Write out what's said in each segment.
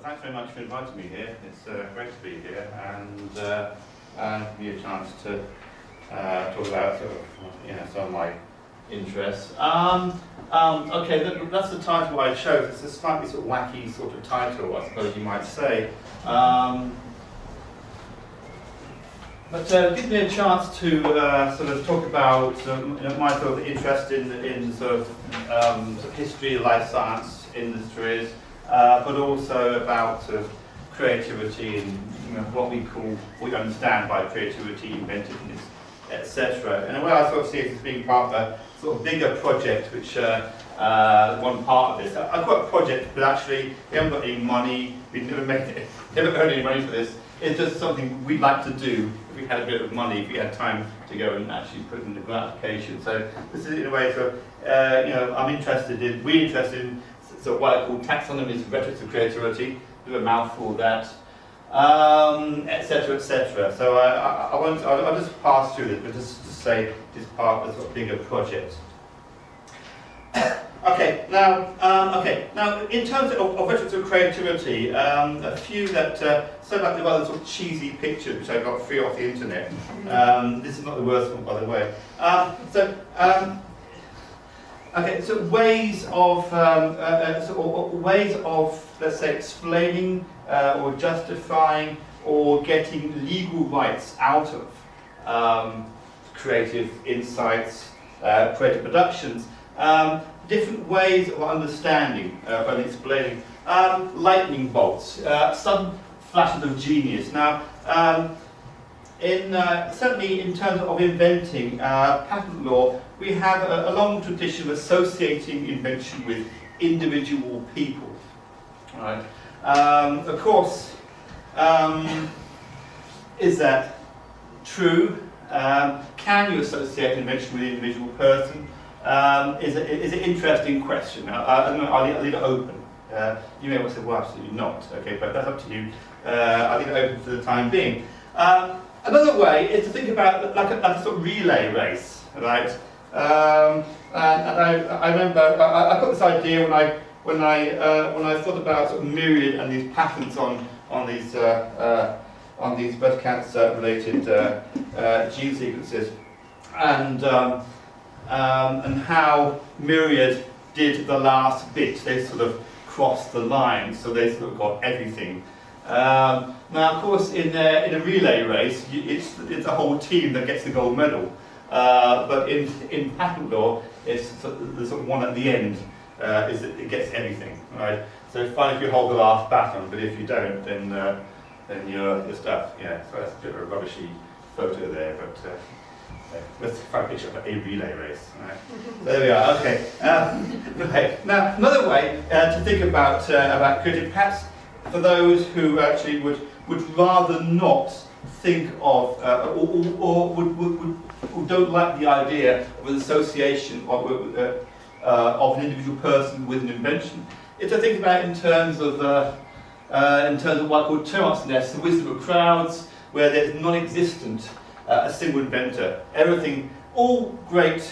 thanks very much for inviting me here. It's great to be here and give me a chance to talk about sort of, some of my interests. Okay, that's the title I chose. It's a slightly sort of wacky sort of title, I suppose you might say. But gives me a chance to sort of talk about my sort of interest in sort of history, life science industries, but also about creativity and what we understand by creativity, inventiveness, etc. And the way I sort of see it as being part of a sort of bigger project, which one part of this. I've got a project, but actually we haven't got any money. We've never earned any money for this. It's just something we'd like to do if we had a bit of money, if we had time to go and actually put in the grant application. So this is in a way, so we're interested in so what I call taxonomies of rhetorics of creativity. A bit of a mouthful that, etc., etc. So I'll just pass through this, but just to say this part of a sort of bigger project. Okay, now in terms of rhetorics of creativity, a few that so like the rather sort of cheesy pictures which I got free off the internet. This is not the worst one, by the way. So ways of let's say explaining or justifying or getting legal rights out of creative insights, creative productions. Different ways of understanding and explaining. Lightning bolts, sudden flashes of genius. Now, certainly in terms of inventing patent law, we have a long tradition of associating invention with individual people. Right? Of course, is that true? Can you associate an invention with an individual person? Is an interesting question. I'll leave it open. You may well say, well, absolutely not. Okay, but that's up to you. I'll leave it open for the time being. Another way is to think about like a sort of relay race, right? And I remember I got this idea when I thought about sort of myriad and these patents on these breast cancer related gene sequences, and how myriad did the last bit. They sort of crossed the line, so they sort of got everything. Now, of course, in a relay race, it's a whole team that gets the gold medal. But in patent law, it's the sort of one at the end is that it gets everything, right? So it's fine if you hold the last baton, but if you don't, then you're stuck. Yeah, so that's a bit of a rubbishy photo there, but let's find a picture of a relay race. Right? There we are. Okay. Right. Now, another way to think about creative, perhaps for those who actually would rather not think of or don't like the idea of an association of an individual person with an invention, is to think about it in terms of what I call termites nests, the wisdom of crowds, where there's non-existent a single inventor. Everything, all great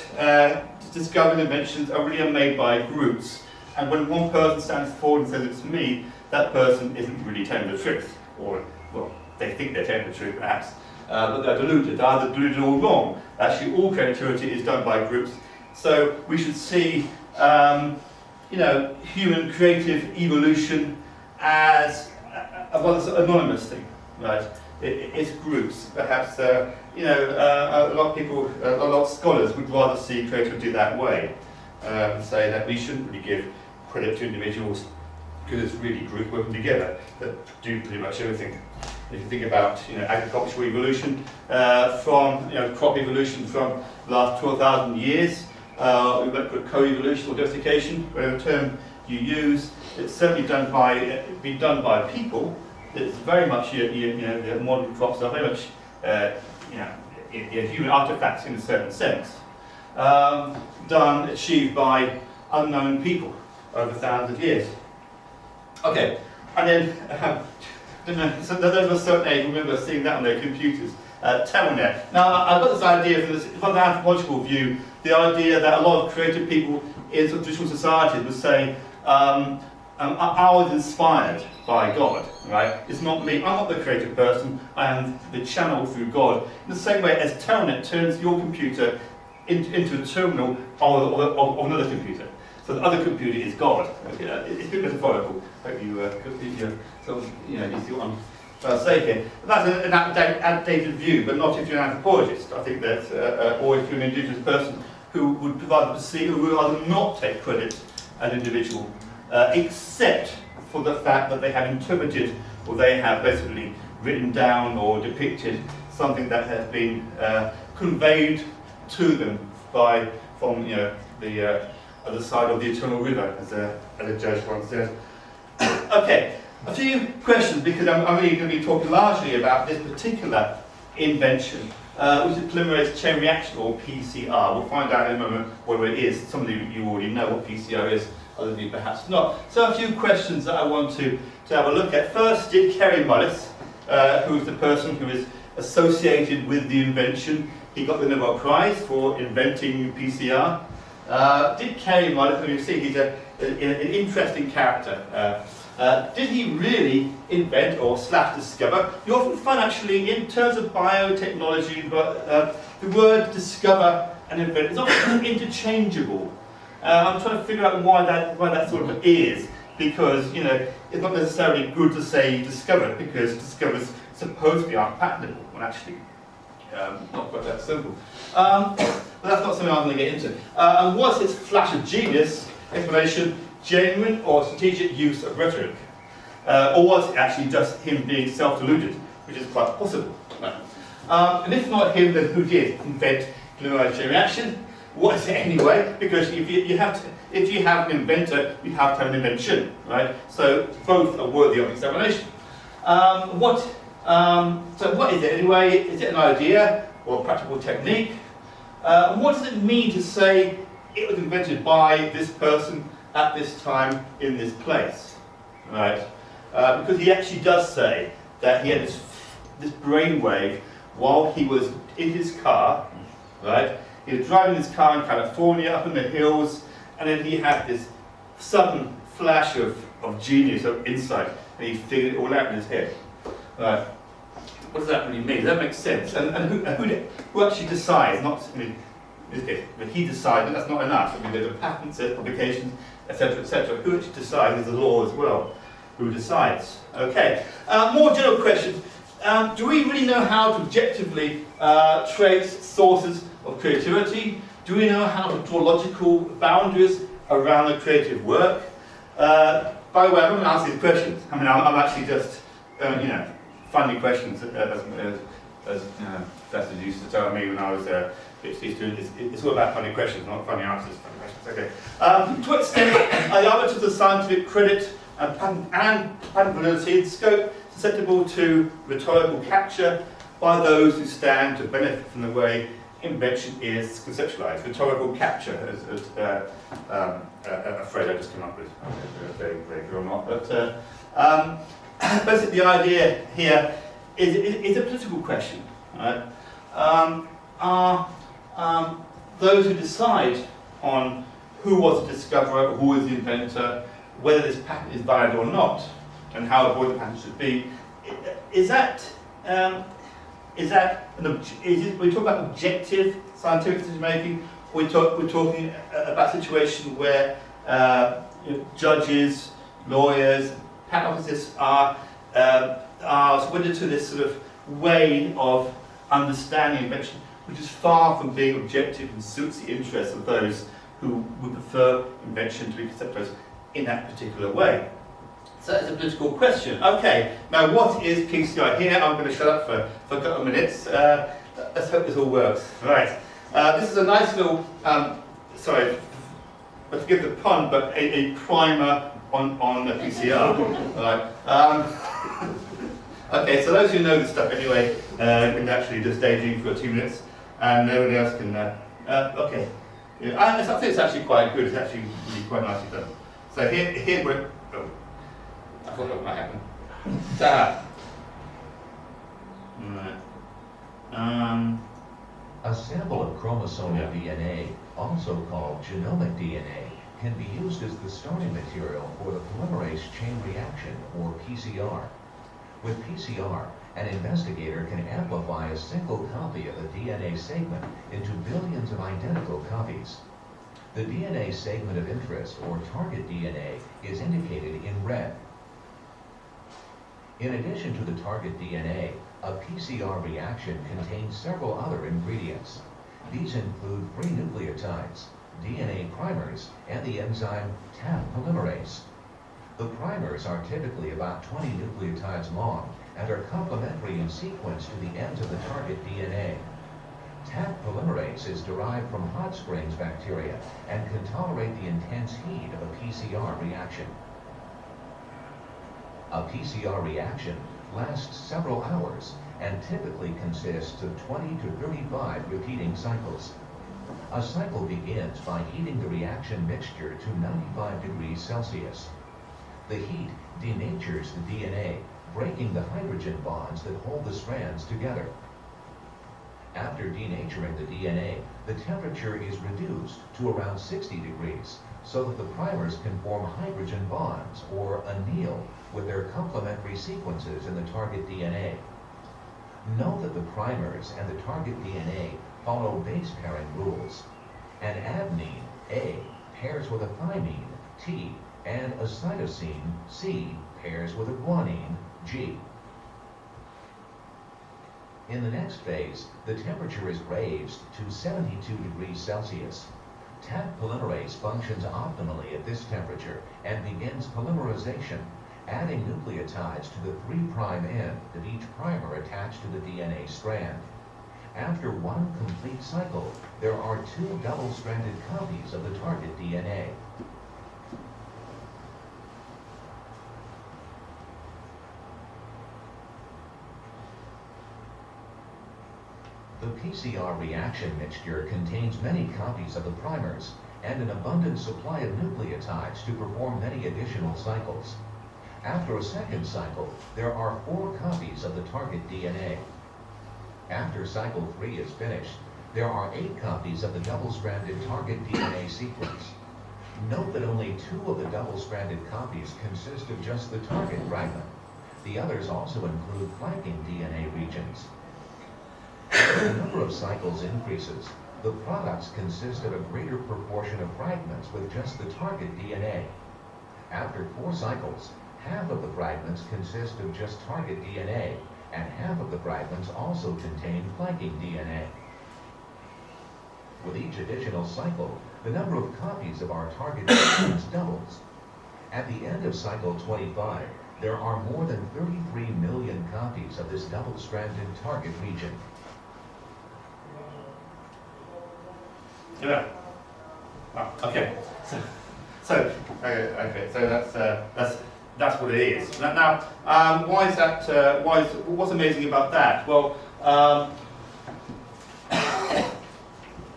discovered inventions are really made by groups, and when one person stands forward and says it's me, that person isn't really telling the truth, or well, they think they're telling the truth perhaps, but they're deluded. They're either deluded or wrong. Actually, all creativity is done by groups. So we should see, human creative evolution as a rather anonymous thing, right? It's groups. Perhaps a lot of people, a lot of scholars would rather see creativity that way. Say that we shouldn't really give credit to individuals because it's really groups working together that do pretty much everything. If you think about agricultural evolution from crop evolution from the last 12,000 years, we might put co-evolution or diversification, whatever term you use. It's certainly been done by people. It's very much the modern crops are very much human artifacts in a certain sense, achieved by unknown people over thousands of years. Okay, and then so those of a certain age remember seeing that on their computers. Telnet. Now I've got this idea from the anthropological view, the idea that a lot of creative people in sort of traditional societies would say I was inspired by God, right? It's not me, I'm not the creative person, I am the channel through God. In the same way as Telnet turns your computer into a terminal of another computer. So the other computer is God. It's a bit metaphorical. Hope you you see what I'm trying to say here. But that's an outdated view, but not if you're an anthropologist. I think that, or if you're an indigenous person who would rather not take credit as an individual, except for the fact that they have interpreted, or they have basically written down or depicted something that has been conveyed to them from the other side of the eternal river, as a judge once said. Okay, a few questions, because I'm really going to be talking largely about this particular invention, which is polymerase chain reaction, or PCR. We'll find out in a moment what it is. Some of you already know what PCR is, other of you perhaps not. So a few questions that I want to have a look at. First, did Kary Mullis, who is the person who is associated with the invention, he got the Nobel Prize for inventing PCR. Did Kary Mullis, and you see he's an interesting character, did he really invent or /discover? You often find actually in terms of biotechnology, but the word discover and invent is often interchangeable. I'm trying to figure out why that sort of is, because it's not necessarily good to say discover, because discovers supposedly aren't patentable, when actually not quite that simple. But that's not something I'm going to get into. And was his flash of genius explanation genuine or strategic use of rhetoric? Or was it actually just him being self-deluded, which is quite possible? And if not him, then who did invent polymerase chain reaction? What is it anyway? Because if you have an inventor, you have to have an invention, right? So both are worthy of examination. So what is it anyway? Is it an idea or a practical technique? What does it mean to say it was invented by this person at this time in this place, right? Because he actually does say that he had this brainwave while he was in his car, right? He was driving his car in California, up in the hills, and then he had this sudden flash of genius, of insight, and he figured it all out in his head. Right. What does that really mean? Does that make sense? And who actually decides? Not, in this case, but he decides, but that's not enough. There's a patent, there's publications, etc., etc. Who actually decides? There's the law as well. Who decides? Okay. More general questions. Do we really know how to objectively trace sources of creativity? Do we know how to draw logical boundaries around the creative work? By the way, I'm going to answer these questions. I'm actually just, funny questions, as professors used to tell me when I was a PhD student. It's all about funny questions, not funny answers. Funny questions. Okay. To what extent are the arbiters of scientific credit and patent validity scope susceptible to rhetorical capture by those who stand to benefit from the way invention is conceptualized? Rhetorical capture is a phrase I just came up with. Very vague or not, but basically the idea here is a political question. Right? Are those who decide on who was the discoverer, who is the inventor, whether this patent is valid or not, and how important the patent should be, is we talk about objective scientific decision making, or we're talking about a situation where judges, lawyers, patent officers are wedded to this sort of way of understanding invention, which is far from being objective and suits the interests of those who would prefer invention to be conceptualized in that particular way. So that's a political question. Okay, now what is PCR? Here I'm going to shut up for a couple of minutes. Let's hope this all works. Right. This is a nice little, sorry, forgive the pun, but a primer on the PCR. Right. Okay, so those who know this stuff anyway can actually just daydream for 2 minutes, and nobody else can. Okay. Yeah, I think it's actually quite good. It's actually really quite nicely done. So here we're. Oh, I thought that might happen. Right. A sample of chromosomal DNA, also called genomic DNA, can be used as the starting material for the polymerase chain reaction, or PCR. With PCR, an investigator can amplify a single copy of a DNA segment into billions of identical copies. The DNA segment of interest, or target DNA, is indicated in red. In addition to the target DNA, a PCR reaction contains several other ingredients. These include free nucleotides, DNA primers, and the enzyme Taq polymerase. The primers are typically about 20 nucleotides long and are complementary in sequence to the ends of the target DNA. Taq polymerase is derived from hot springs bacteria and can tolerate the intense heat of a PCR reaction. A PCR reaction lasts several hours and typically consists of 20 to 35 repeating cycles. A cycle begins by heating the reaction mixture to 95 degrees Celsius. The heat denatures the DNA, breaking the hydrogen bonds that hold the strands together. After denaturing the DNA, the temperature is reduced to around 60 degrees so that the primers can form hydrogen bonds, or anneal, with their complementary sequences in the target DNA. Note that the primers and the target DNA follow base pairing rules. An adenine, A, pairs with a thymine, T, and a cytosine, C, pairs with a guanine, G. In the next phase, the temperature is raised to 72 degrees Celsius. Taq polymerase functions optimally at this temperature and begins polymerization, adding nucleotides to the 3' end of each primer attached to the DNA strand. After one complete cycle, there are 2 double-stranded copies of the target DNA. The PCR reaction mixture contains many copies of the primers and an abundant supply of nucleotides to perform many additional cycles. After a second cycle, there are 4 copies of the target DNA. After cycle 3 is finished, there are 8 copies of the double-stranded target DNA sequence. Note that only 2 of the double-stranded copies consist of just the target fragment. The others also include flanking DNA regions. As the number of cycles increases, the products consist of a greater proportion of fragments with just the target DNA. After 4 cycles, half of the fragments consist of just target DNA, and half of the fragments also contain flanking DNA. With each additional cycle, the number of copies of our target sequence doubles. At the end of cycle 25, there are more than 33 million copies of this double-stranded target region. Yeah. Oh, okay. So that's what it is. Now, why is that? What's amazing about that? Well,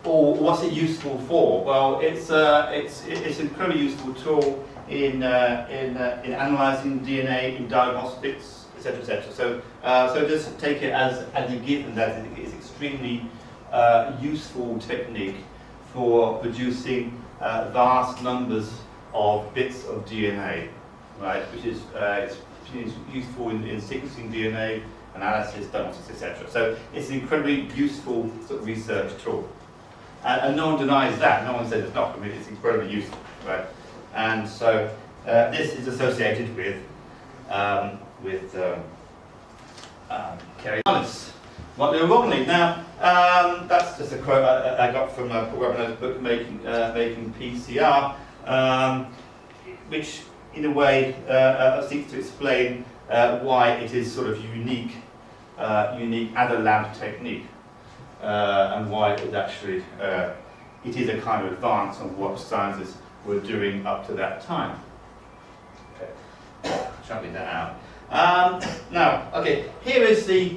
or what's it useful for? Well, it's an incredibly useful tool in analysing DNA, in diagnostics, etc., etc. So just take it as a given that it is extremely useful technique for producing vast numbers of bits of DNA, right? Which is it's useful in sequencing DNA analysis, diagnostics, etc. So it's an incredibly useful sort of research tool, and no one denies that. No one says it's not. I mean, it's incredibly useful, right? And so this is associated with Kary Mullis. Rightly or wrongly. Now, that's just a quote I got from Paul Weber's book, Making PCR, which, in a way, seeks to explain why it is sort of unique as a lab technique, and why it actually it is a kind of advance on what scientists were doing up to that time. Okay, chucking that out. Now, okay, here's the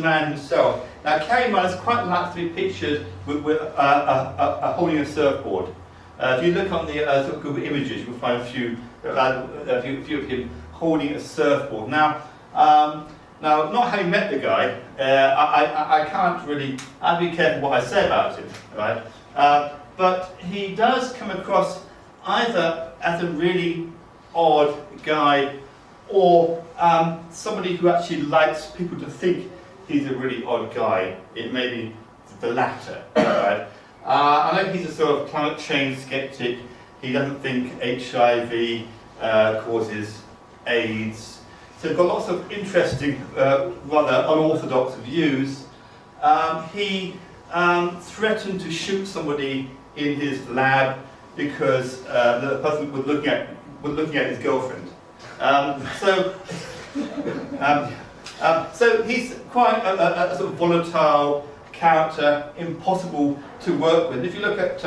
man himself. Now, Kary Mullis quite likes to be pictured with holding a surfboard. If you look on the sort of Google images, you'll find a few of him holding a surfboard. Now, not having met the guy, I can't really. I have to be careful what I say about him, right? But he does come across either as a really odd guy or somebody who actually likes people to think he's a really odd guy. It may be the latter, right? I know he's a sort of climate change skeptic. He doesn't think HIV causes AIDS. So he's got lots of interesting, rather unorthodox views. He threatened to shoot somebody in his lab because the person was looking at his girlfriend. So he's quite a sort of volatile character, impossible to work with. If you look at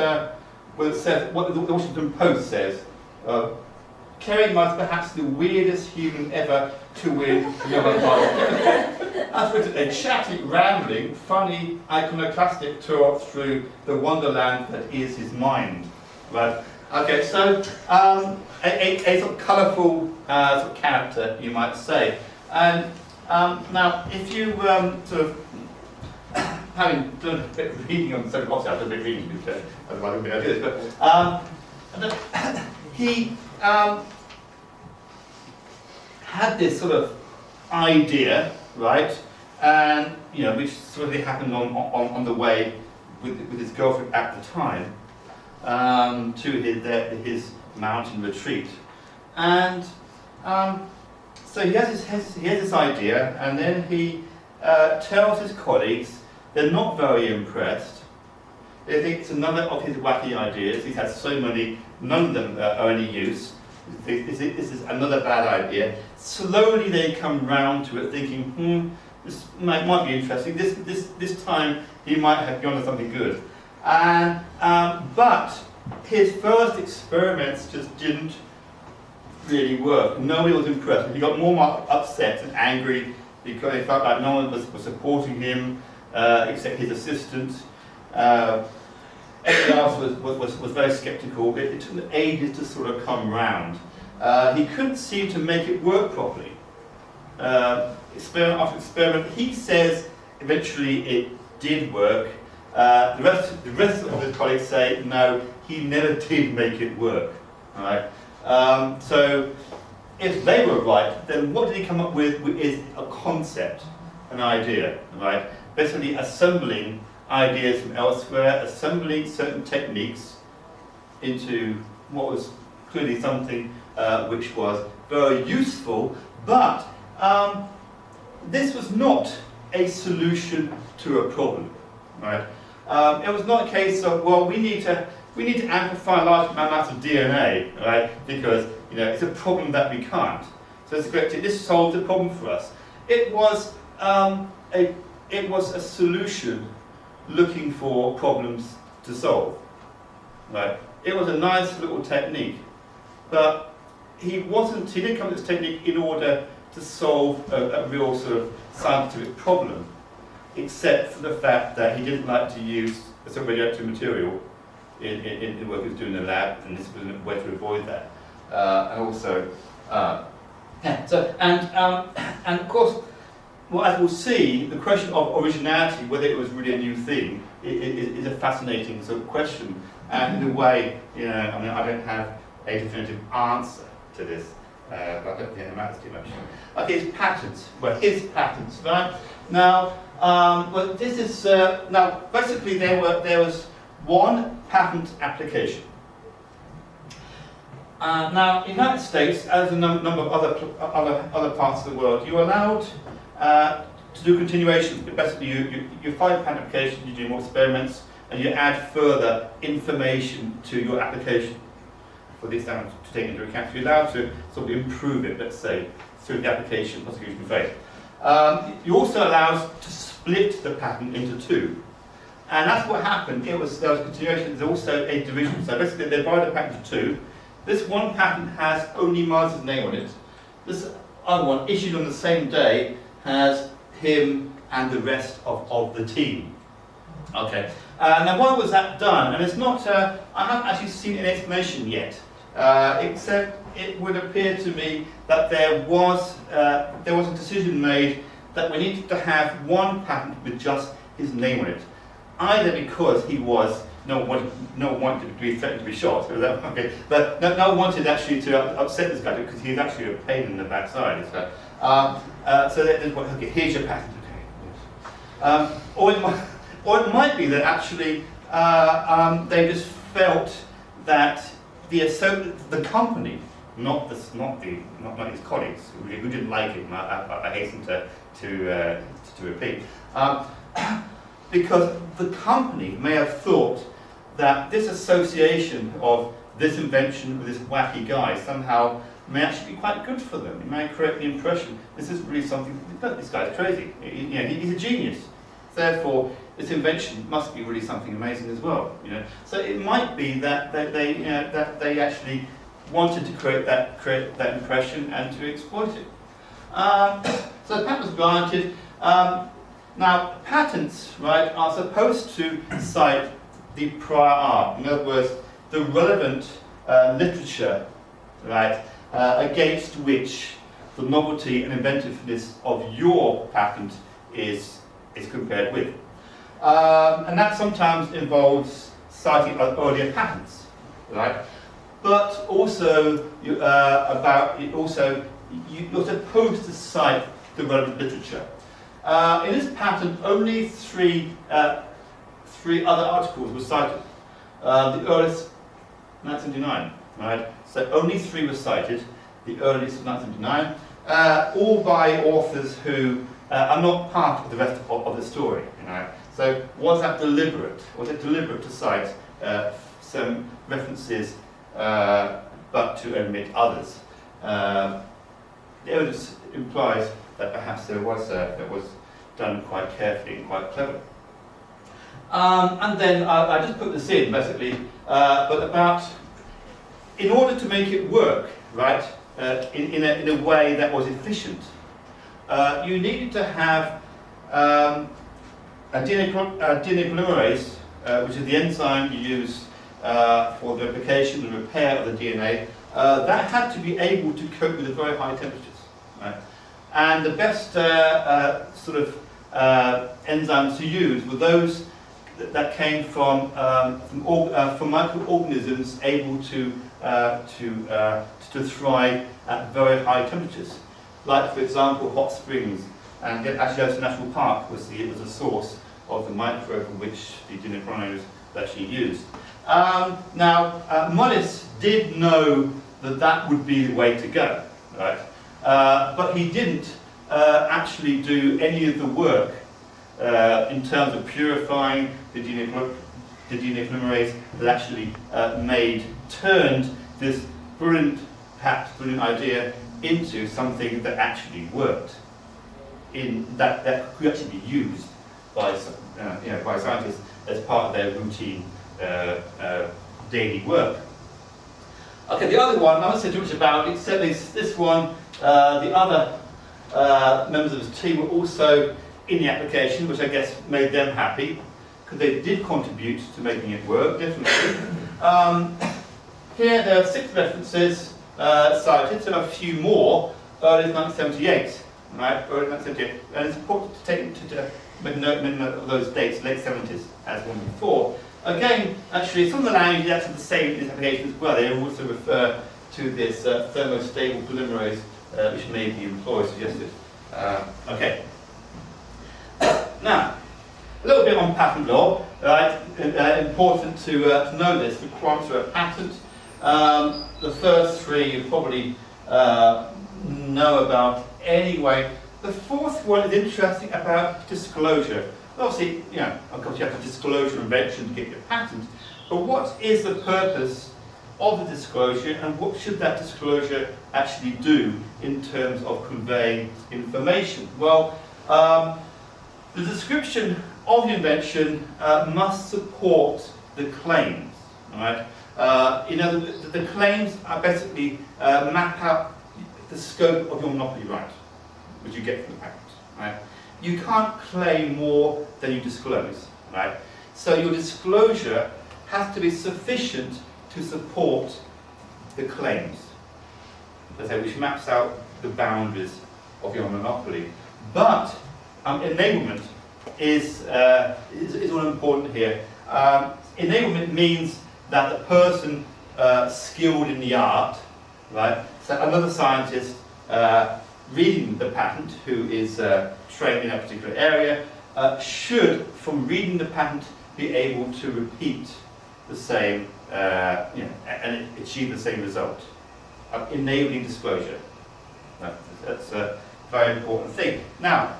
what the Washington Post says, Kary Mullis perhaps the weirdest human ever to win the Nobel Prize. As written, a chatty, rambling, funny, iconoclastic tour through the wonderland that is his mind. Right. Okay, so a sort of colourful sort of character, you might say. And now, if you sort of, having done a bit of reading on the subject, obviously I've done a bit of reading because otherwise I wouldn't be able to do this, but he had this sort of idea, right, and which sort of happened on the way with his girlfriend at the time to his mountain retreat, and so he has this idea, and then he tells his colleagues. They're not very impressed. They think it's another of his wacky ideas. He's had so many, none of them are any use. This is another bad idea. Slowly they come round to it, thinking, this might be interesting. This time he might have gone to something good. And but his first experiments just didn't really work. Nobody was impressed. He got more upset and angry because he felt like no one was supporting him except his assistant. Everyone else was very sceptical. It took ages to sort of come round. He couldn't seem to make it work properly. Experiment after experiment, he says eventually it did work. The rest of his colleagues say no, he never did make it work. All right. So if they were right, then what did he come up with is a concept, an idea, right? Basically assembling ideas from elsewhere, assembling certain techniques into what was clearly something which was very useful, but this was not a solution to a problem, right? It was not a case of, well, we need to amplify large amounts of DNA, right? Because it's a problem that we can't. So it's great. This solved the problem for us. It was a solution looking for problems to solve, right? It was a nice little technique, but he didn't come to this technique in order to solve a real sort of scientific problem, except for the fact that he didn't like to use a sort of radioactive material in the work he was doing in the lab, and this was a way to avoid that. And also, and of course, well, as we'll see, the question of originality, whether it was really a new thing, is a fascinating sort of question. And in a way, I don't have a definitive answer to this, but I don't think it matters too much. Okay, his patents. Well, his patents, right? Now, well, this is now basically there was one patent application. Now, in the United States, as a number of other parts of the world, you're allowed to do continuations. Basically, you file a patent application, you do more experiments, and you add further information to your application for the examiner to take into account. So you're allowed to sort of improve it, let's say, through the application, prosecution phase. You're also allowed to split the patent into two. And that's what happened. There was continuation, there's also a division. So basically, they divide the patent into two. This one patent has only Mullis' name on it. This other one, issued on the same day, has him and the rest of the team. Okay. Now, why was that done? And it's not. I haven't actually seen an explanation yet, except it would appear to me that there was a decision made that we needed to have one patent with just his name on it, either because he was no one wanted to be threatened to be shot. Okay. But no one wanted actually to upset this guy because he's actually a pain in the backside. So okay, here's your patent. Okay. Or it might be that actually they just felt that the company, not his colleagues who didn't like him. I hasten to repeat. Because the company may have thought that this association of this invention with this wacky guy somehow may actually be quite good for them. It may create the impression this is really something. Look, this guy's crazy. He's a genius. Therefore, this invention must be really something amazing as well. So it might be that they actually wanted to create that impression and to exploit it. So the patent was granted. Now, patents, right, are supposed to cite the prior art. In other words, the relevant literature, right, against which the novelty and inventiveness of your patent is compared with. And that sometimes involves citing earlier patents, right? But also, you're supposed to cite the relevant literature. In this patent, only three other articles were cited. The earliest, 1979, right? So only 3 were cited. The earliest, 1979, all by authors who are not part of the rest of the story. So was that deliberate? Was it deliberate to cite some references, but to omit others? The evidence implies that perhaps that was done quite carefully and quite clever. And then I just put this in basically, but about in order to make it work, right, in a way that was efficient, you needed to have a DNA polymerase, which is the enzyme you use for the replication and repair of the DNA. That had to be able to cope with the very high temperatures. Right? And the best enzymes to use were those that came from microorganisms able to thrive at very high temperatures. Like, for example, hot springs, and actually National Park was a source of the microbe in which the DNA polymerase was actually used. Now, Mullis did know that would be the way to go, right? But he didn't actually do any of the work in terms of purifying the DNA polymerase that actually turned this perhaps brilliant idea into something that actually worked, that could actually be used by scientists as part of their routine daily work. Okay, the other one, I won't say too much about, except this one, the other members of his team were also in the application, which I guess made them happy, because they did contribute to making it work, definitely. Here there are 6 references cited, so a few more, early 1978, right, early 1978, and it's important to make note of those dates, late 70s, as one before. Again, actually, some of the language is actually the same in this application as well. They also refer to this thermostable polymerase, which may be employed, suggested. Okay. Now, a little bit on patent law, right? Important to know this. Requirements for a patent. The first 3 you probably know about anyway. The 4th one is interesting about disclosure. Obviously, of course you have to disclose your invention to get your patent, but what is the purpose of the disclosure and what should that disclosure actually do in terms of conveying information? Well, the description of the invention must support the claims, right? The claims are basically map out the scope of your monopoly right, which you get from the patent, right? You can't claim more than you disclose, right? So your disclosure has to be sufficient to support the claims, which maps out the boundaries of your monopoly. But enablement is all important here. enablement means that the person skilled in the art, right? So another scientist reading the patent, who is trained in a particular area, should, from reading the patent, be able to repeat the same, and achieve the same result, enabling disclosure. That's a very important thing. Now,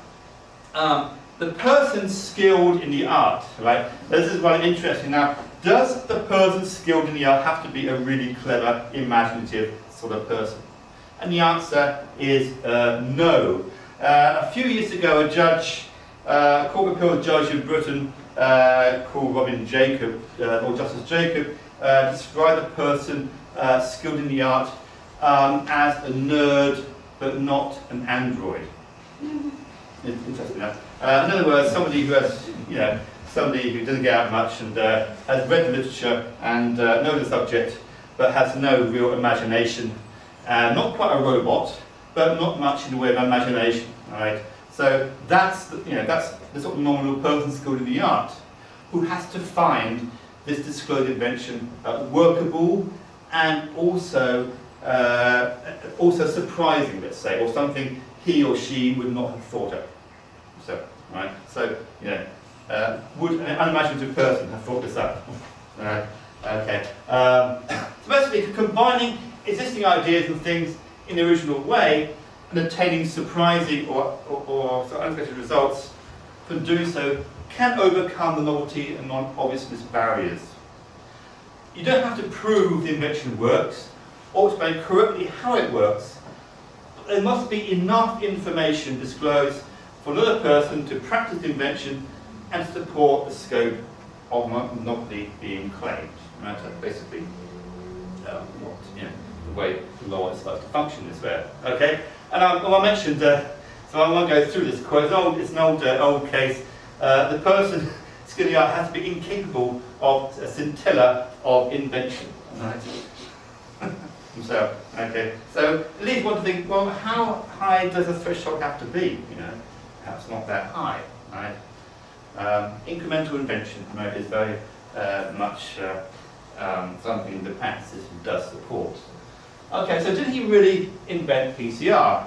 the person skilled in the art, right? This is really interesting. Now, does the person skilled in the art have to be a really clever, imaginative sort of person? And the answer is no. A few years ago, a judge, a Court of Appeal judge in Britain called Robin Jacob, or Justice Jacob, described the person skilled in the art as a nerd, but not an android. Interesting enough. In other words, somebody who has, somebody who doesn't get out much and has read the literature and knows the subject, but has no real imagination. Not quite a robot, but not much in the way of imagination. All right. So that's that's the sort of nominal person skilled in the art who has to find this disclosed invention workable and also surprising, let's say, or something he or she would not have thought of. So, right. So, would an unimaginative person have thought this up? Right. Okay. So basically, combining existing ideas and things in the original way and attaining surprising or sort of unexpected results from doing so can overcome the novelty and non-obviousness barriers. You don't have to prove the invention works or explain correctly how it works, but there must be enough information disclosed for another person to practice the invention and support the scope of novelty being claimed. Right? That's basically the way the law is supposed to function this way. Okay? And I mentioned, so I won't go through this quite. It's an old case. The person skilled in the art has to be incapable of a scintilla of invention. Right? So, okay. So at least one to think, well, how high does the threshold have to be? Perhaps not that high. Right? Incremental invention is very much something the patent system does support. Okay, so did he really invent PCR?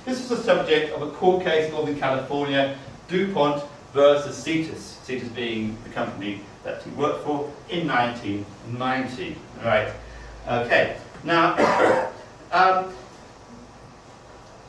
This is the subject of a court case in Northern California, DuPont versus Cetus, Cetus being the company that he worked for, in 1990. Right. Okay. Now,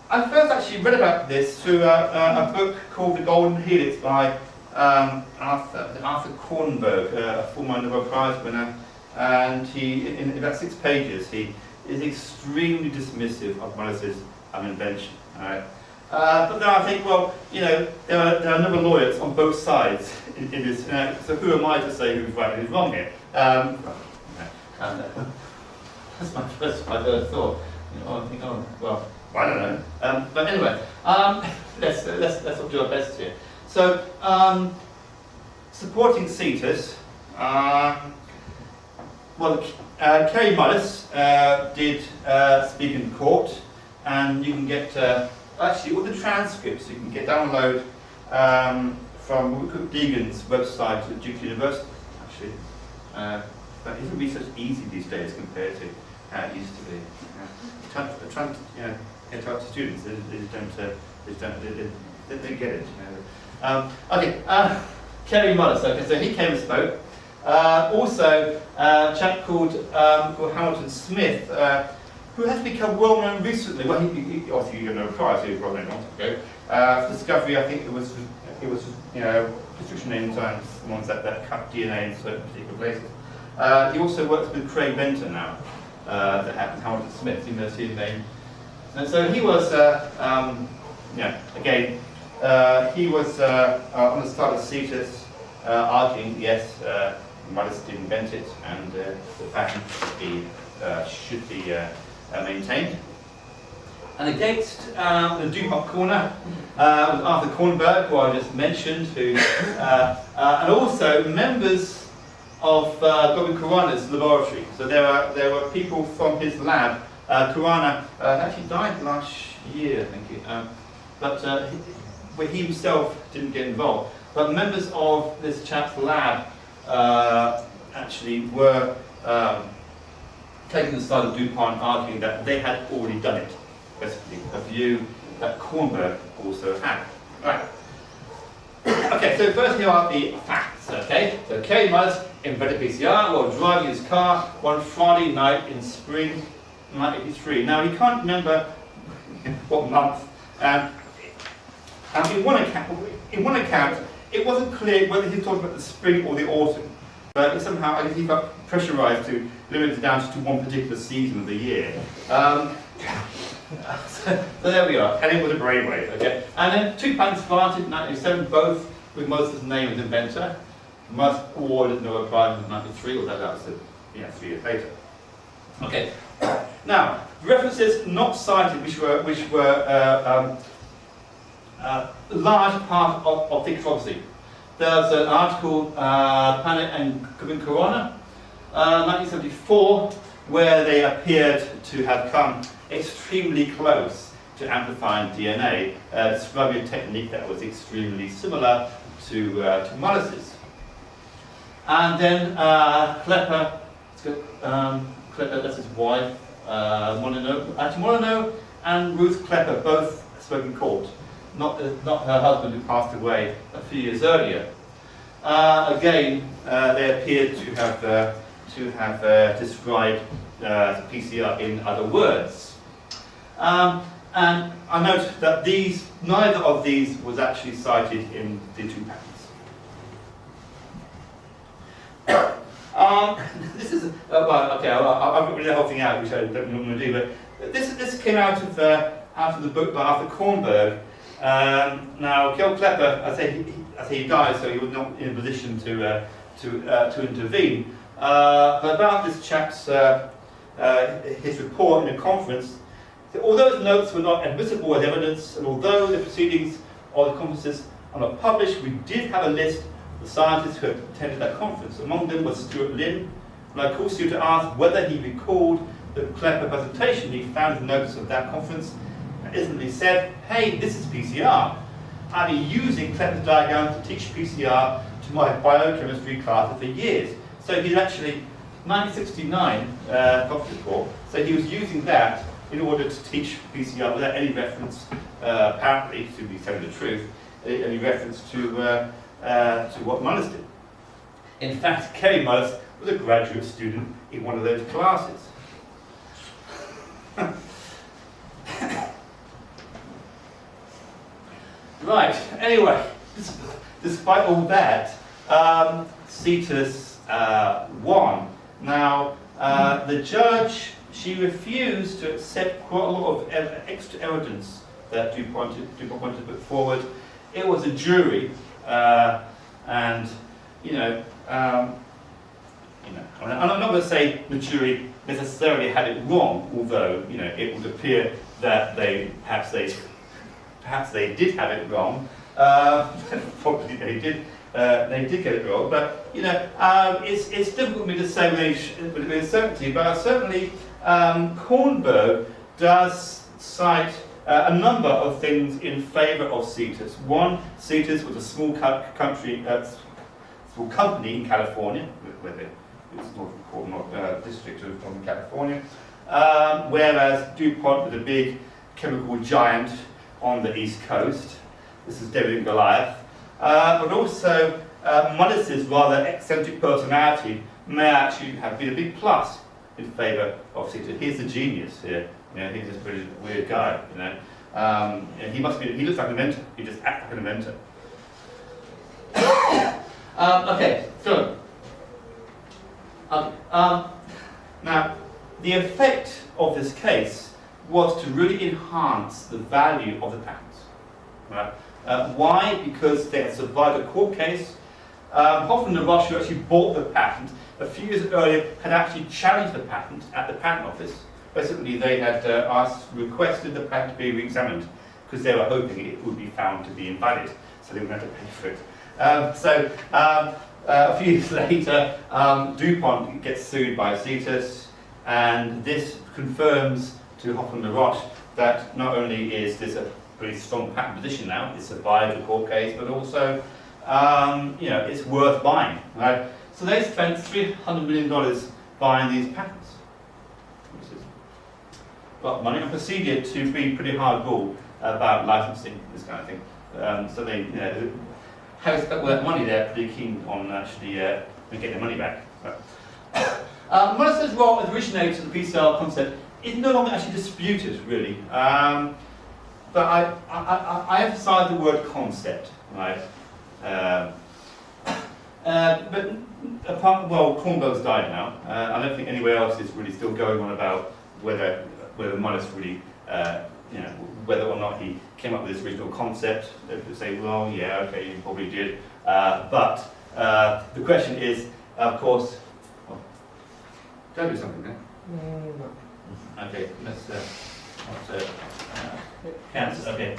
I first actually read about this through a book called The Golden Helix by Arthur Kornberg, a former Nobel Prize winner, and he, in about 6 pages, he is extremely dismissive of Mullis's invention. Right? But then I think, well, there are a number of laureates on both sides in this. So who am I to say who's right and who's wrong here? That's my first thought. I think, well, I don't know. But anyway, let's do our best here. So, supporting Cetus, Kary Mullis did speak in court, and you can get actually all the transcripts you can get download from Deegan's website at Duke University. Actually, but isn't research easy these days compared to how it used to be? Trying to interact with students, they get it. Okay, Kary Mullis. Okay, so he came and spoke. Also, a chap called Hamilton Smith, who has become well known recently. Well, he obviously got a prize. He was well known not to go. For discovery, I think it was restriction enzymes, the ones that cut DNA in certain particular places. He also works with Craig Venter now. That happened, Hamilton Smith, you know, see his name. And so he was, again, he was on the start of Cetus, arguing, yes, Mullis did invent it, and the patent should be maintained. And against the DuPont corner was Arthur Kornberg, who I just mentioned, who, and also members of Dr. Khurana's laboratory. So there were people from his lab. Khurana actually died last year, I think, but he himself didn't get involved. But members of this chap's lab actually were taking the side of DuPont, arguing that they had already done it. Basically, a view that Kornberg also had. Right. Okay, so first here are the facts, okay? So Kary Mullis invented PCR while driving his car one Friday night in spring 1983. Now, he can't remember what month, and in one account, it wasn't clear whether he was talking about the spring or the autumn, but somehow I guess he felt pressurized to limit it down to one particular season of the year. So there we are, and it was a brainwave, okay? And then 2 patents granted in 1987, both with Mullis' name as inventor. Mullis awarded Nobel Prize in 1993, although that was 3 years later. Okay, now, references not cited, which were a large part of the controversy. There's an article, Planet and Corona, 1974, where they appeared to have come extremely close to amplifying DNA, describing a technique that was extremely similar to Mullis's. And then Klepper, that's his wife, Molyneux, and Ruth Klepper both spoke in court. Not her husband, who passed away a few years earlier. Again, they appeared to have described the PCR in other words. And I note that neither of these was actually cited in the 2 patents. This is okay. I've written the whole thing out, which I don't normally do, but this came out of the book by Arthur Kornberg. Now, Kjell Klepper, I say he died, so he was not in a position to intervene. But about this chap's his report in a conference, so although his notes were not admissible as evidence, and although the proceedings of the conferences are not published, we did have a list of the scientists who had attended that conference. Among them was Stuart Lynn. When I called Stuart to ask whether he recalled the Klepper presentation, he found the notes of that conference and instantly said, "Hey, this is PCR. I've been using Klepper's diagram to teach PCR to my biochemistry classes for years." So he's actually 1969 conference report. So he was using that in order to teach PCR without any reference, apparently, to be telling the truth, any reference to what Mullis did. In fact, Kary Mullis was a graduate student in one of those classes. Right, anyway, despite all that, Cetus won. Now, the judge, she refused to accept quite a lot of extra evidence that DuPont wanted to put forward. It was a jury, and I'm not going to say the jury necessarily had it wrong, although it would appear that perhaps they did have it wrong. Probably they did. They did get it wrong, but it's difficult for me to say with certainty. But certainly, Kornberg does cite a number of things in favour of Cetus. One, Cetus was a small company in California, it's North district of California, whereas DuPont was a big chemical giant on the East Coast. This is David and Goliath. But also, Mullis's rather eccentric personality may actually have been a big plus in favour of Cetus. He's a genius here. He's just a pretty weird guy. And he looks like an inventor. He just acts like an inventor. Okay, so now the effect of this case was to really enhance the value of the patents. Right? Why? Because they had survived a court case. Hoffman and Roche, who actually bought the patent a few years earlier, had actually challenged the patent at the patent office. Basically, they had requested the patent to be re-examined because they were hoping it would be found to be invalid, so they wouldn't have to pay for it. A few years later, DuPont gets sued by Cetus, and this confirms to Hoffman and Roche that not only is this a pretty strong patent position now, it's survived the court case, but also it's worth buying. Right? So they spent $300 million buying these patents. Which is a lot of money, and proceeded to be pretty hardball about licensing, this kind of thing. So they, having spent all that money, they're pretty keen on actually getting their money back. Mullis's role as originator of the PCR concept is no longer actually disputed, really. But I emphasise the word concept, right? But apart, well, Kornberg's died now. I don't think anywhere else is really still going on about whether Mullis really, whether or not he came up with this original concept. They would say, well, yeah, okay, he probably did. But the question is, of course, don't do something there. No. Okay, let's cancel. Okay.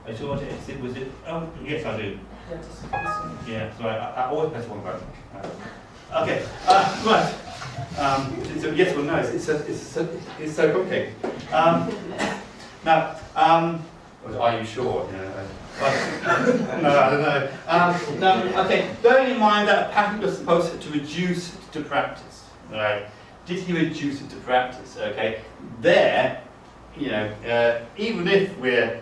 I sure what it is. Was it? Oh, yes, I do. Yeah, just this one. Yeah, sorry, I always press one button. Okay, right. So yes or no? It's so complicated. Now, are you sure? No, I don't know. No, okay. Bearing in mind that a patent was supposed to reduce to practice, right? Did he reduce it to practice? Okay, there, even if we're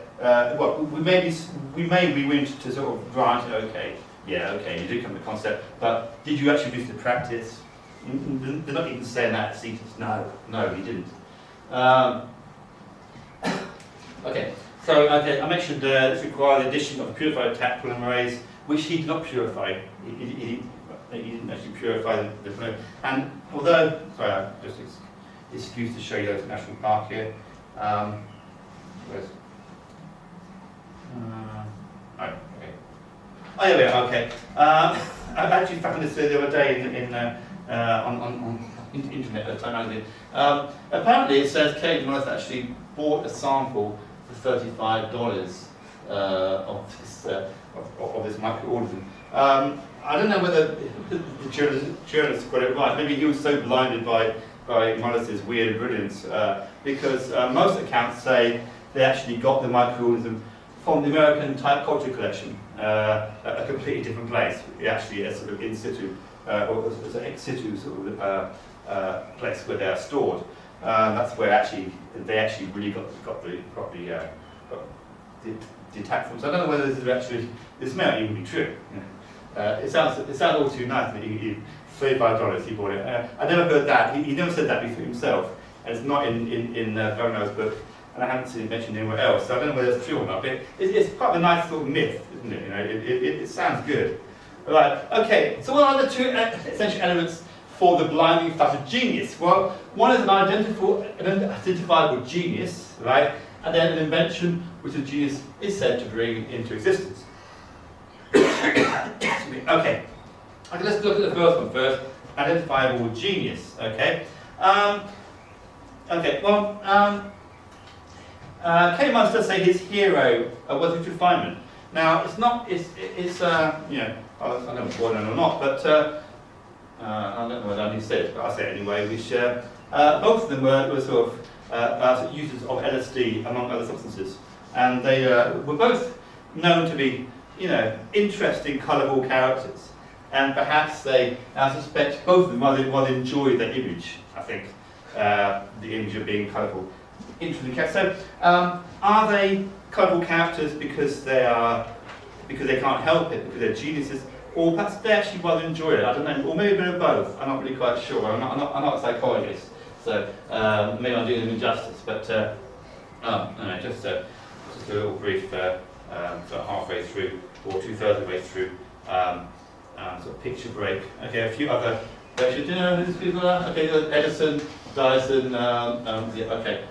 we may be willing to sort of grant it. Okay, yeah, okay, you did come to the concept, but did you actually reduce it to practice? They're not even saying that. No, he didn't. Okay, so I mentioned this required the addition of a purified attack polymerase, which he did not purify. He didn't actually purify the polymerase. And although, sorry, I just excuse to show you the national park here. Where's okay. Oh, yeah, we are. Okay. I actually found this the other day on internet at the time. Apparently, it says Kary Mullis actually bought a sample for $35 of this microorganism. I don't know whether the journalist got it right. Maybe he was so blinded by Mullis's weird brilliance, because most accounts say they actually got the microorganism from the American type culture collection, a completely different place. Actually, a sort of in situ, or as an ex situ sort of place where they are stored. That's where they really got the attack from. So I don't know whether this may not even be true. It sounds all too nice. $35 he bought it. I never heard that. He never said that before himself, and it's not in Verno's book. And I haven't seen it mentioned anywhere else, so I don't know whether it's true or not, but it's quite a nice sort of myth, isn't it? It sounds good. Right, okay, so what are the two essential elements for the blinding flash of genius? Well, one is an identifiable genius, right? And then an invention which the genius is said to bring into existence. Okay, let's look at the first one first, identifiable genius, okay? Kary Mullis does say his hero was his refinement. Now, it's not, I don't know if it's well known or not, but I don't know whether I need to say it, but I'll say it anyway, which both of them were sort of users of LSD, among other substances. And they were both known to be, interesting, colourful characters. And perhaps I suspect both of them rather enjoy the image, I think, the image of being colourful. Interesting characters. So, are they colourful characters because they can't help it, because they're geniuses, or perhaps they actually rather enjoy it? I don't know, or maybe a bit of both. I'm not really quite sure. I'm not a psychologist, so maybe I'm doing them injustice. But just a little brief, sort of halfway through or 2/3 of the way through, sort of picture break. Okay, a few other. Do you know who these people are? Okay, Edison, Dyson, okay.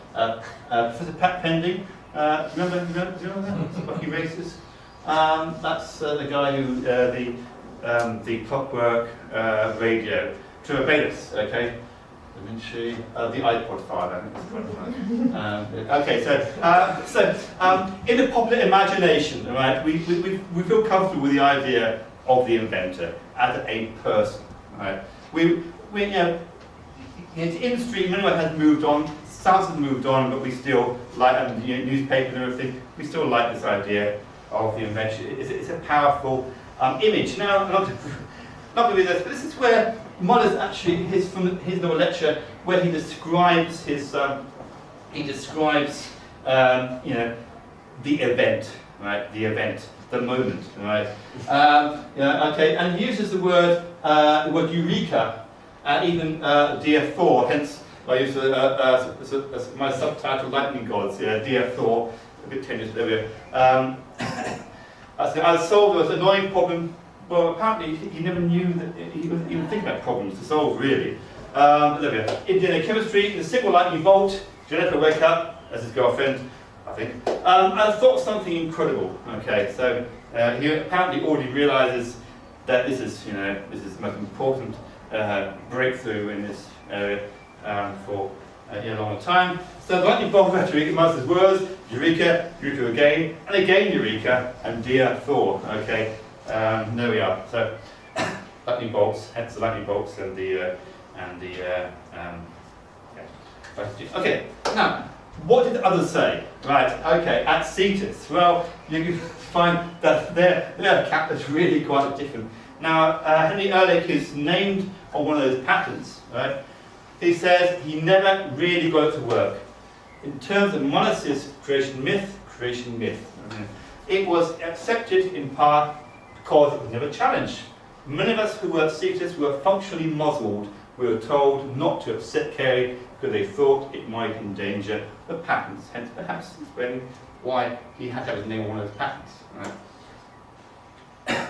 Professor Pat Pending, do you remember that? Bucky Races. That's the guy who, the clockwork radio, Trevor okay? Da Vinci, the iPod father. Okay, so in the popular imagination, right, we feel comfortable with the idea of the inventor as a person, right? The industry in many ways has moved on, science has moved on, but we still like, newspapers and everything, we still like this idea of the invention. It's a powerful image. Now, not going to be this, but this is where Mullis actually, from his little lecture, where he describes his, you know, the event, right? The event, the moment, right? Yeah, okay, and he uses the word eureka, even DF4. Hence, I use as my subtitle, Lightning Gods. Yeah, DF4, a bit tenuous. There we go. I solved this annoying problem. Well, apparently he never knew that he wasn't even thinking about problems to solve, really. There we go. In chemistry, in a single lightning bolt, Jennifer wake up, as his girlfriend, I think, I thought something incredible. Okay, so he apparently already realizes that this is, you know, this is the most important breakthrough in this area for a long time. So the lightning bolt rhetoric amongst his words, eureka, eureka again, and again eureka, and dear Thor. Okay, there we are. So lightning bolts, hence the lightning bolts and the okay. Now, what did others say? Right, okay, at Cetus. Well, you can find that their account is really quite different. Now, Henry Ehrlich is named on one of those patents, right? He says he never really got it to work. In terms of Mullis' creation myth. It was accepted in part because it was never challenged. Many of us who were at Cetus were functionally muzzled. We were told not to upset Kary because they thought it might endanger the patents. Hence, perhaps explaining why he had to have his name on one of those patents. Right?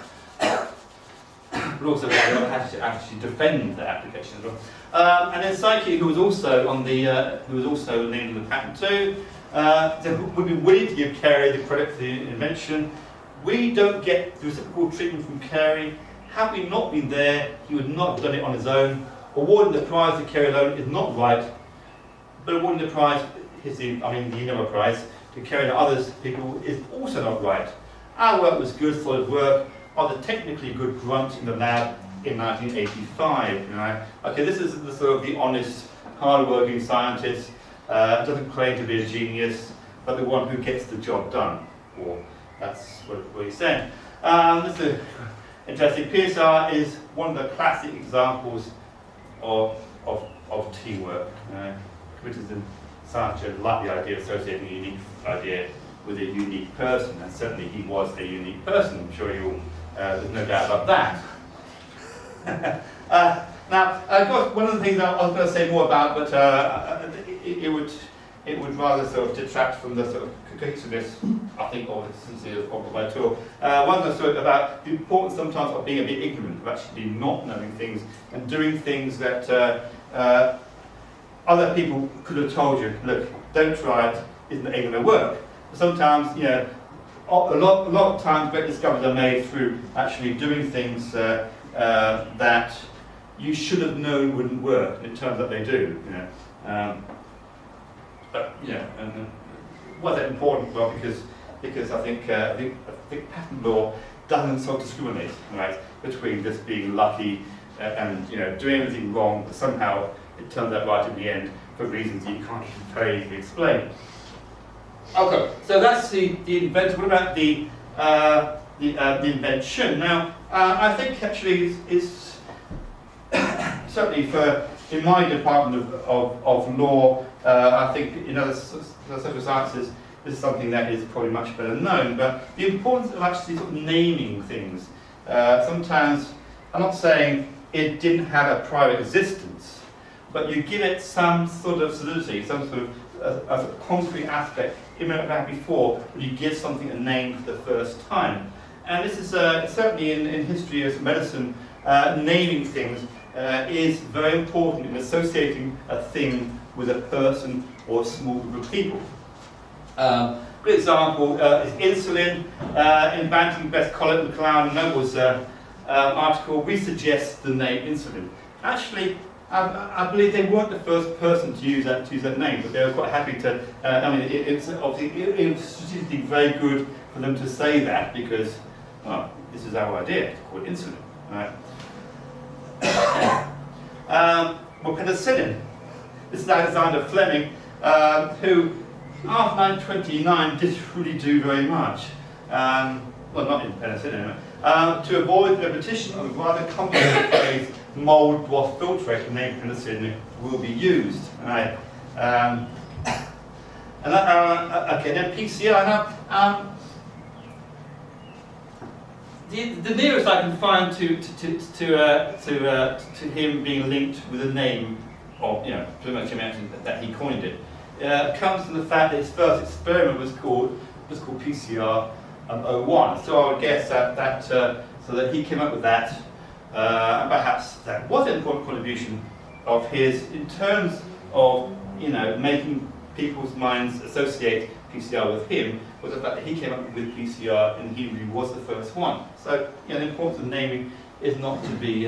But also, they had to actually defend the application as well. And then Psyche, who was also on the, who was also named in the patent too, would be willing to give Kary the credit for the invention. We don't get the reciprocal treatment from Kary. Had we not been there, he would not have done it on his own. Awarding the prize to Kary alone is not right, but awarding the prize, the Nobel Prize, to Kary to others people is also not right. Our work was good, solid work, of the technically good grunt in the lab in 1985. Right? Okay, this is the sort of the honest, hard-working scientist, doesn't claim to be a genius, but the one who gets the job done. Or that's what he's saying. This is interesting. PCR is one of the classic examples of teamwork. Criticism, scientists like the idea of associating a unique idea with a unique person, and certainly he was a unique person. I'm sure you all, there's no doubt about that. Now, of course, one of the things I was going to say more about, but it would rather sort of detract from the sort of cohesiveness, I think, or the consistency of my talk. One of the sort of about the importance sometimes of being a bit ignorant, of actually not knowing things and doing things that other people could have told you. Look, don't try it; it ain't going to work. Sometimes, you know, a lot of times great discoveries are made through actually doing things that you should have known wouldn't work, and it turns out they do. You know. But yeah, and why is that important? Well, because I think patent law doesn't sort of discriminate, right, between just being lucky and you know doing everything wrong, but somehow it turns out right in the end for reasons you can't even very easily explain. Okay, so that's the inventor. What about the invention? Now, I think actually is certainly in my department of law, I think in other social sciences, this is something that is probably much better known. But the importance of actually sort of naming things. Sometimes, I'm not saying it didn't have a private existence, but you give it some sort of solidity, some sort of a concrete aspect. It may not have before, but you give something a name for the first time. And this is certainly in history of medicine, naming things is very important in associating a thing with a person or a small group of people. Good example is insulin. In Banting, Best, Collett, McLeod, and Nobel's article, we suggest the name insulin. Actually, I believe they weren't the first person to use that name, but they were quite happy to. It's obviously it was strategically very good for them to say that because, well, this is our idea to call it insulin, right? Well, penicillin. This is Alexander Fleming, who after 1929 didn't really do very much. Well, not in penicillin anyway. to avoid the repetition of a rather complicated phrase, mold, dwarf, filtrate, the name penicillin will be used. Right? Okay, then PCR. Now, the nearest I can find to him being linked with a name of, pretty much mentioned that he coined it, comes from the fact that his first experiment was called PCR 01. So I would guess that he came up with that, and perhaps that was an important contribution of his in terms of making people's minds associate PCR with him, was the fact that he came up with PCR and he really was the first one. So the importance of naming is not to be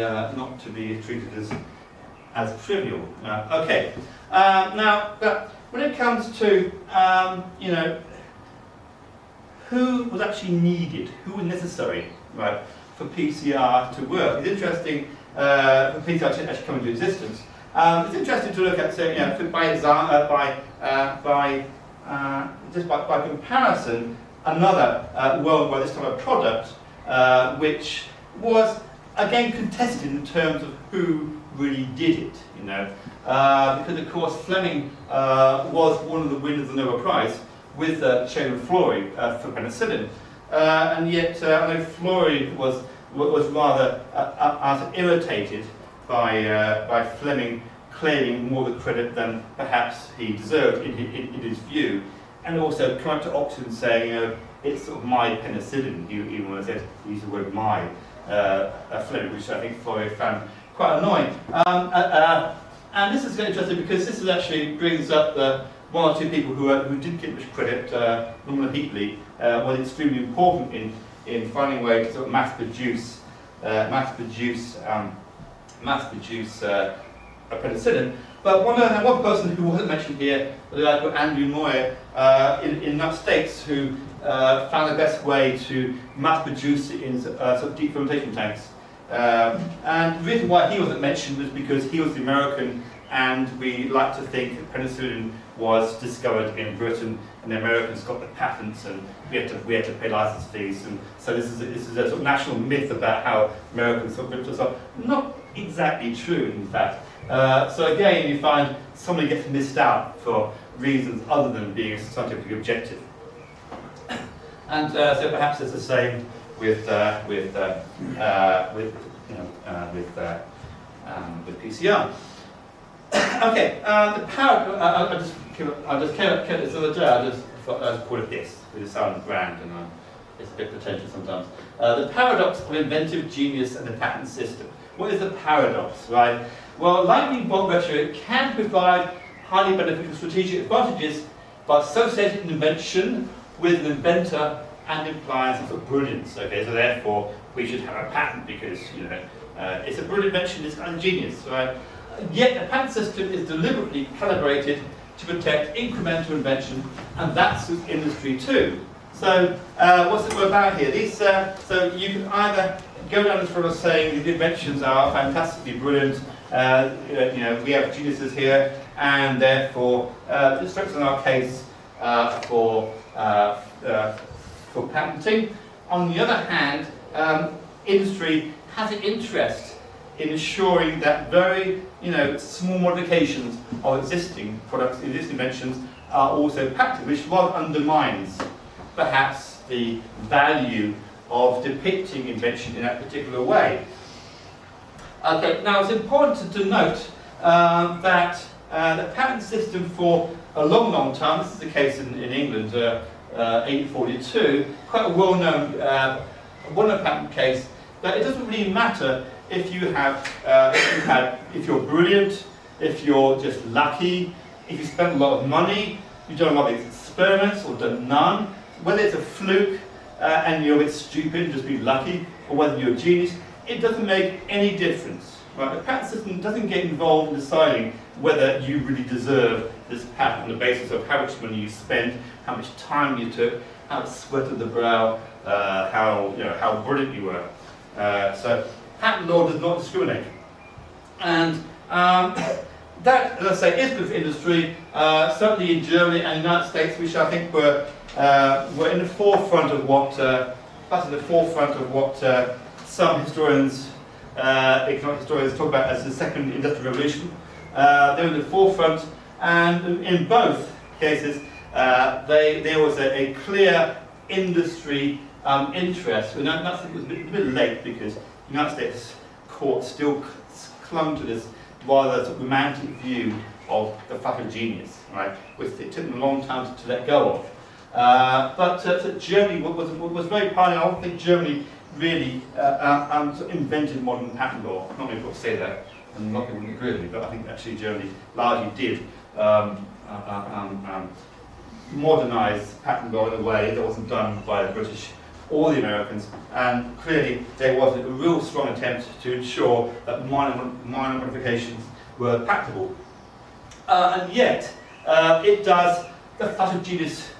treated as trivial. Okay. Now, but when it comes to who was actually needed, who was necessary, right, for PCR to work, it's interesting for PCR to actually come into existence. It's interesting to look at, say, by comparison, another worldwide this type of product, which was again contested in terms of who really did it. Because of course Fleming was one of the winners of the Nobel Prize with chain of Florey for penicillin, and yet I know Florey was rather irritated by Fleming claiming more of the credit than perhaps he deserved in his view, and also trying to Oxford saying, it's sort of my penicillin. Even when I said he used the word my Fleming, which I think Florey found quite annoying. And this is very interesting because this actually brings up one or two people who didn't get much credit. Norman Heatley was extremely important in finding a way to sort of mass produce a penicillin. But one person who wasn't mentioned here was a guy called Andrew Moyer in the United States, who found the best way to mass produce it in sort of deep fermentation tanks. And the reason why he wasn't mentioned was because he was the American, and we like to think that penicillin was discovered in Britain, and the Americans got the patents, and we had to pay license fees. And so this is a sort of national myth about how Americans sort of built us up. Not exactly true, in fact. So again, you find somebody gets missed out for reasons other than being scientifically objective. And so perhaps it's the same with PCR. Okay, the paradox. I just came up this other day. I just call it this with a sound grand, and it's a bit pretentious sometimes. The paradox of inventive genius and the patent system. What is the paradox, right? Well, like the Bond rhetoric, it can provide highly beneficial strategic advantages by associating an invention with an inventor and implies sort of brilliance. Okay, so therefore we should have a patent because it's a brilliant invention, it's kind of genius, right? Yet the patent system is deliberately calibrated to protect incremental invention, and that's with industry too. So what's it all about here? So you can either go down this road of saying the inventions are fantastically brilliant, we have geniuses here, and therefore this strengthens our case for patenting. On the other hand, industry has an interest in ensuring that very small modifications of existing products, existing inventions, are also patented, which rather undermines perhaps the value of depicting invention in that particular way. Okay, now it's important to note that the patent system for a long time, this is the case in England, 1842, quite a well-known patent case, that it doesn't really matter if you're brilliant, if you're just lucky, if you spend a lot of money, you've done a lot of these experiments or done none, whether it's a fluke and you're a bit stupid, just be lucky, or whether you're a genius, it doesn't make any difference. Right? The patent system doesn't get involved in deciding whether you really deserve this patent on the basis of how much money you spent, how much time you took, how much sweat of the brow, how brilliant you were. So patent law does not discriminate, and that, as I say, is good for industry. Certainly in Germany and the United States, which I think were in the forefront of what that's at the forefront of what some historians, economic historians, talk about as the second industrial revolution. They were at the forefront, and in both cases, there was a clear industry interest. And I think it was a bit late because the United States court still clung to this rather sort of romantic view of the flash of genius, right? Which it took them a long time to let go of. But Germany was very pioneer. I don't think Germany really sort of invented modern patent law. Not many people say that, and a lot of people wouldn't agree with me, but I think actually Germany largely did modernise patent law in a way that wasn't done by the British or the Americans, and clearly there was a real strong attempt to ensure that minor modifications were patentable. And yet, it does, the flash of genius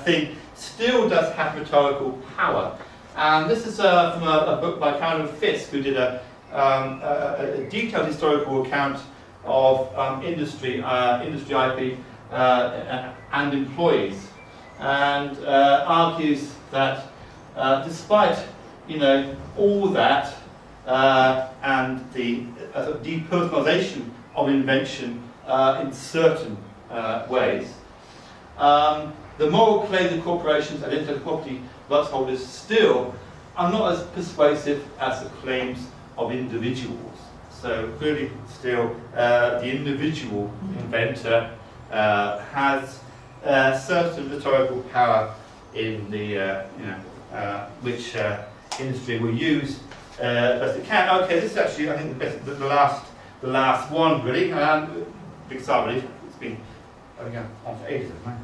thing still does have rhetorical power. And this is from a book by Kary Mullis, who did a detailed historical account of industry IP and employees, and argues that despite all that and the depersonalization of invention in certain ways, the moral claims of corporations and intellectual property rights holders still are not as persuasive as the claims of individuals. So clearly, still, the individual inventor has certain rhetorical power in the which industry will use best it can. Okay, this is actually, I think, the last one really. Big sigh relief. It's been on for ages, hasn't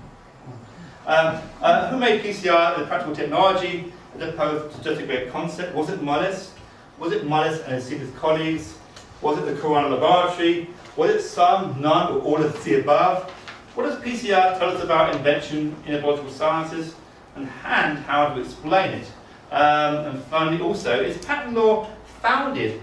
it? Who made PCR a practical technology as opposed to just a great concept? Was it Mullis? Was it Mullis and his colleagues? Was it the Corona laboratory? Was it some, none, or all of the above? What does PCR tell us about invention in the political sciences, and how to explain it? And finally, also, is patent law founded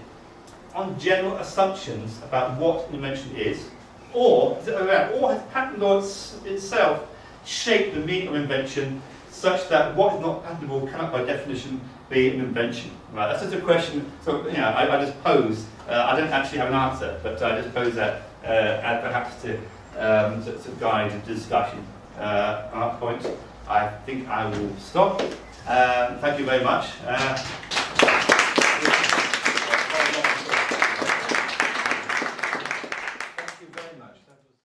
on general assumptions about what invention is, or is it around, or has patent law itself shaped the meaning of invention such that what is not patentable cannot, by definition, be an invention? Right, that's just a question. So, I just pose. I don't actually have an answer, but I just pose that perhaps to guide the discussion. On that point, I think I will stop. Thank you very much.